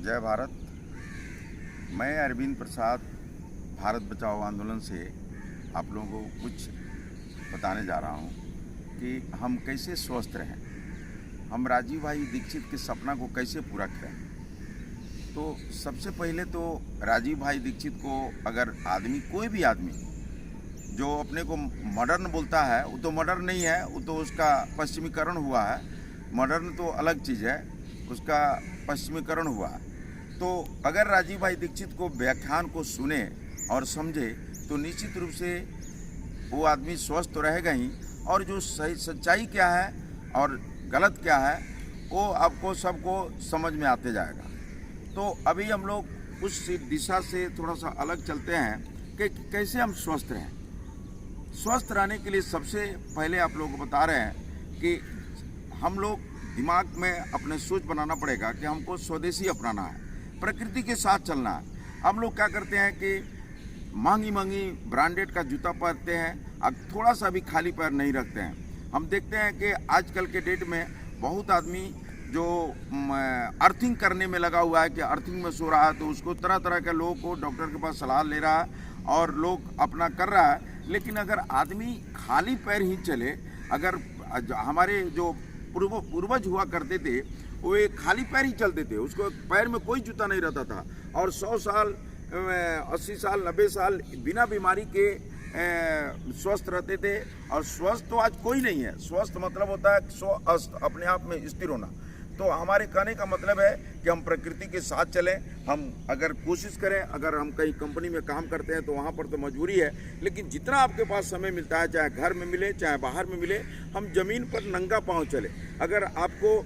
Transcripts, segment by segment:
जय भारत। मैं अरविंद प्रसाद भारत बचाओ आंदोलन से आप लोगों को कुछ बताने जा रहा हूं कि हम कैसे स्वस्थ रहें, हम राजीव भाई दीक्षित के सपना को कैसे पूरा करें। तो सबसे पहले तो राजीव भाई दीक्षित को अगर आदमी, कोई भी आदमी जो अपने को मॉडर्न बोलता है, वो तो मॉडर्न नहीं है, वो तो उसका पश्चिमीकरण हुआ है। मॉडर्न तो अलग चीज़ है, उसका पश्चिमीकरण हुआ है। तो अगर राजीव भाई दीक्षित को व्याख्यान को सुने और समझे तो निश्चित रूप से वो आदमी स्वस्थ तो रहेगा ही, और जो सही सच्चाई क्या है और गलत क्या है वो आपको सबको समझ में आते जाएगा। तो अभी हम लोग उस दिशा से थोड़ा सा अलग चलते हैं कि कैसे हम स्वस्थ रहें। स्वस्थ रहने के लिए सबसे पहले आप लोगों को बता रहे हैं कि हम लोग दिमाग में अपने सोच बनाना पड़ेगा कि हमको स्वदेशी अपनाना है, प्रकृति के साथ चलना है। हम लोग क्या करते हैं कि महंगी महंगी ब्रांडेड का जूता पहनते हैं, अब थोड़ा सा भी खाली पैर नहीं रखते हैं। हम देखते हैं कि आजकल के डेट में बहुत आदमी जो अर्थिंग करने में लगा हुआ है कि अर्थिंग में सो रहा है, तो उसको तरह तरह के लोगों को डॉक्टर के पास सलाह ले रहा है और लोग अपना कर रहा है। लेकिन अगर आदमी खाली पैर ही चले, अगर हमारे जो पूर्वज हुआ करते थे वो एक खाली पैर ही चलते थे, उसको पैर में कोई जूता नहीं रहता था, और 100 साल 80 साल 90 साल बिना बीमारी के स्वस्थ रहते थे। और स्वस्थ तो आज कोई नहीं है। स्वस्थ मतलब होता है स्वस्थ, अपने आप में स्थिर होना। तो हमारे कहने का मतलब है कि हम प्रकृति के साथ चलें। हम अगर कोशिश करें, अगर हम कहीं कंपनी में काम करते हैं तो वहाँ पर तो मजबूरी है, लेकिन जितना आपके पास समय मिलता है, चाहे घर में मिले चाहे बाहर में मिले, हम ज़मीन पर नंगा पाँव चले। अगर आपको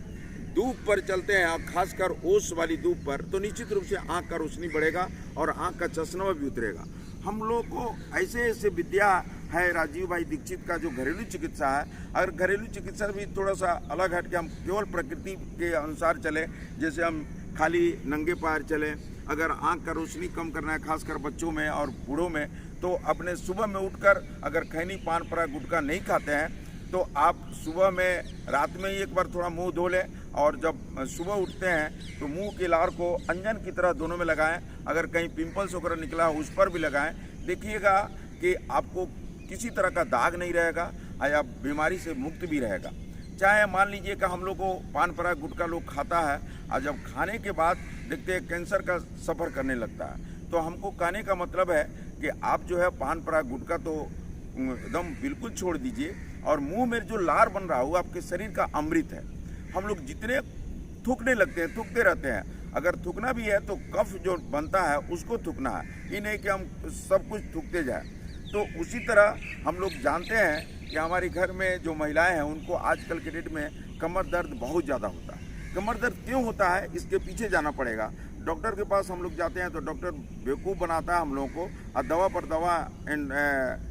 धूप पर चलते हैं, खासकर ओस वाली धूप पर, तो निश्चित रूप से आँख का रोशनी बढ़ेगा और आँख का चश्मा भी उतरेगा। हम लोग को ऐसे ऐसे विद्या है राजीव भाई दीक्षित का जो घरेलू चिकित्सा है। अगर घरेलू चिकित्सा भी थोड़ा सा अलग हट के हम केवल प्रकृति के अनुसार चले, जैसे हम खाली नंगे पैर चले, अगर आँख का रोशनी कम करना है खासकर बच्चों में और बूढ़ों में, तो अपने सुबह में उठकर अगर खैनी पान पराग गुटखा नहीं खाते हैं तो आप सुबह में, रात में ही एक बार थोड़ा मुंह धो लें, और जब सुबह उठते हैं तो मुंह की लार को अंजन की तरह दोनों में लगाएं। अगर कहीं पिंपल्स वगैरह निकला उस पर भी लगाएं। देखिएगा कि आपको किसी तरह का दाग नहीं रहेगा या बीमारी से मुक्त भी रहेगा। चाहे मान लीजिए कि हम लोग को पान पराग गुटखा लोग खाता है, और जब खाने के बाद देखते हैं कैंसर का सफ़र करने लगता है। तो हमको कहने का मतलब है कि आप जो है पान पराग गुटखा तो एकदम बिल्कुल छोड़ दीजिए, और मुंह में जो लार बन रहा है वो आपके शरीर का अमृत है। हम लोग जितने थूकने लगते हैं, थूकते रहते हैं, अगर थूकना भी है तो कफ जो बनता है उसको थूकना है, ये नहीं कि हम सब कुछ थूकते जाए। तो उसी तरह हम लोग जानते हैं कि हमारे घर में जो महिलाएं हैं उनको आजकल के डेट में कमर दर्द बहुत ज़्यादा होता है। कमर दर्द क्यों होता है, इसके पीछे जाना पड़ेगा। डॉक्टर के पास हम लोग जाते हैं तो डॉक्टर बेवकूफ़ बनाता है हम लोगों को, और दवा पर दवा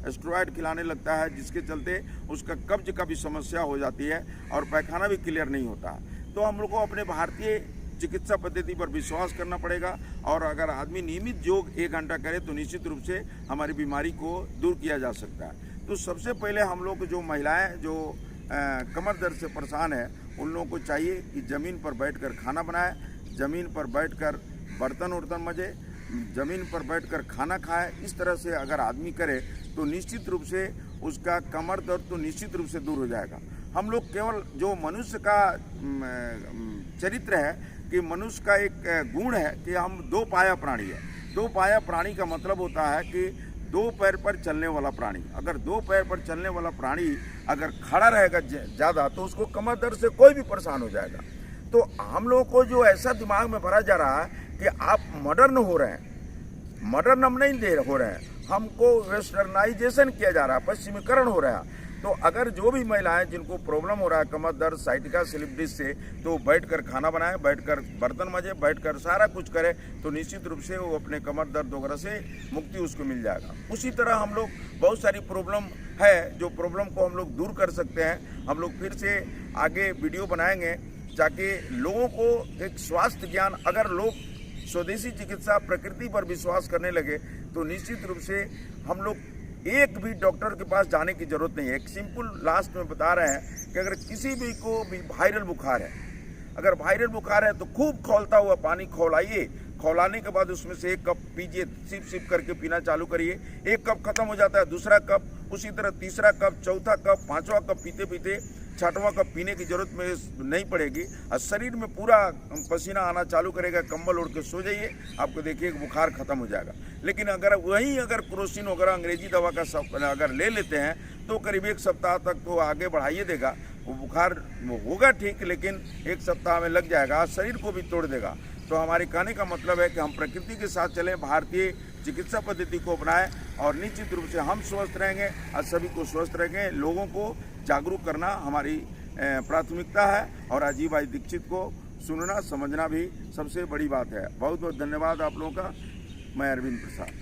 स्टेरॉइड खिलाने लगता है, जिसके चलते उसका कब्ज का भी समस्या हो जाती है और पैखाना भी क्लियर नहीं होता है। तो हम लोग को अपने भारतीय चिकित्सा पद्धति पर विश्वास करना पड़ेगा, और अगर आदमी नियमित योग 1 घंटा करे तो निश्चित रूप से हमारी बीमारी को दूर किया जा सकता है। तो सबसे पहले हम लोग जो महिलाएं जो कमर दर्द से परेशान है, उन लोगों को चाहिए कि ज़मीन पर बैठकर खाना बनाए, ज़मीन पर बैठकर बर्तन उर्तन मजे, ज़मीन पर बैठकर खाना खाए। इस तरह से अगर आदमी करे तो निश्चित रूप से उसका कमर दर्द तो निश्चित रूप से दूर हो जाएगा। हम लोग केवल जो मनुष्य का चरित्र है कि मनुष्य का एक गुण है कि हम 2 पाया प्राणी है। 2 पाया प्राणी का मतलब होता है कि 2 पैर पर चलने वाला प्राणी। अगर 2 पैर पर चलने वाला प्राणी अगर खड़ा रहेगा ज़्यादा तो उसको कमर दर्द से कोई भी परेशान हो जाएगा। तो हम लोगों को जो ऐसा दिमाग में भरा जा रहा है कि आप मॉडर्न हो रहे हैं, मॉडर्न हम नहीं हो रहे हैं, हमको वेस्टर्नाइजेशन किया जा रहा है, पश्चिमीकरण हो रहा है। तो अगर जो भी महिलाएं जिनको प्रॉब्लम हो रहा है कमर दर्द, साइटिका, स्लिप डिस्क से, तो बैठकर खाना बनाए, बैठकर बर्तन मजे, बैठकर सारा कुछ करे तो निश्चित रूप से वो अपने कमर दर्द वगैरह से मुक्ति उसको मिल जाएगा। उसी तरह हम लोग बहुत सारी प्रॉब्लम है, जो प्रॉब्लम को हम लोग दूर कर सकते हैं। हम लोग फिर से आगे वीडियो बनाएंगे ताकि लोगों को एक स्वास्थ्य ज्ञान, अगर लोग स्वदेशी चिकित्सा प्रकृति पर विश्वास करने लगे तो निश्चित रूप से हम लोग एक भी डॉक्टर के पास जाने की जरूरत नहीं है। एक सिंपल लास्ट में बता रहे हैं कि अगर किसी भी को भी वायरल बुखार है, अगर वायरल बुखार है तो खूब खौलता हुआ पानी खौलाइए, खौलाने के बाद उसमें से 1 कप पीजिए, सिप सिप करके पीना चालू करिए। 1 कप खत्म हो जाता है, दूसरा कप, उसी तरह तीसरा कप, चौथा कप, 5वां कप पीते पीते 6वां कप पीने की जरूरत में नहीं पड़ेगी और शरीर में पूरा पसीना आना चालू करेगा। कंबल ओढ़ के सो जाइए, आपको देखिए बुखार खत्म हो जाएगा। लेकिन अगर क्रोसिन वगैरह अंग्रेजी दवा का अगर ले लेते हैं तो करीब 1 सप्ताह तक तो आगे बढ़ाइए देगा, वो बुखार होगा ठीक, लेकिन 1 सप्ताह में लग जाएगा, शरीर को भी तोड़ देगा। तो हमारे कहने का मतलब है कि हम प्रकृति के साथ चलें, भारतीय चिकित्सा पद्धति को अपनाएं और निश्चित रूप से हम स्वस्थ रहेंगे और सभी को स्वस्थ रहेंगे। लोगों को जागरूक करना हमारी प्राथमिकता है और अजीब भाई दीक्षित को सुनना समझना भी सबसे बड़ी बात है। बहुत बहुत धन्यवाद आप लोगों का। मैं अरविंद प्रसाद।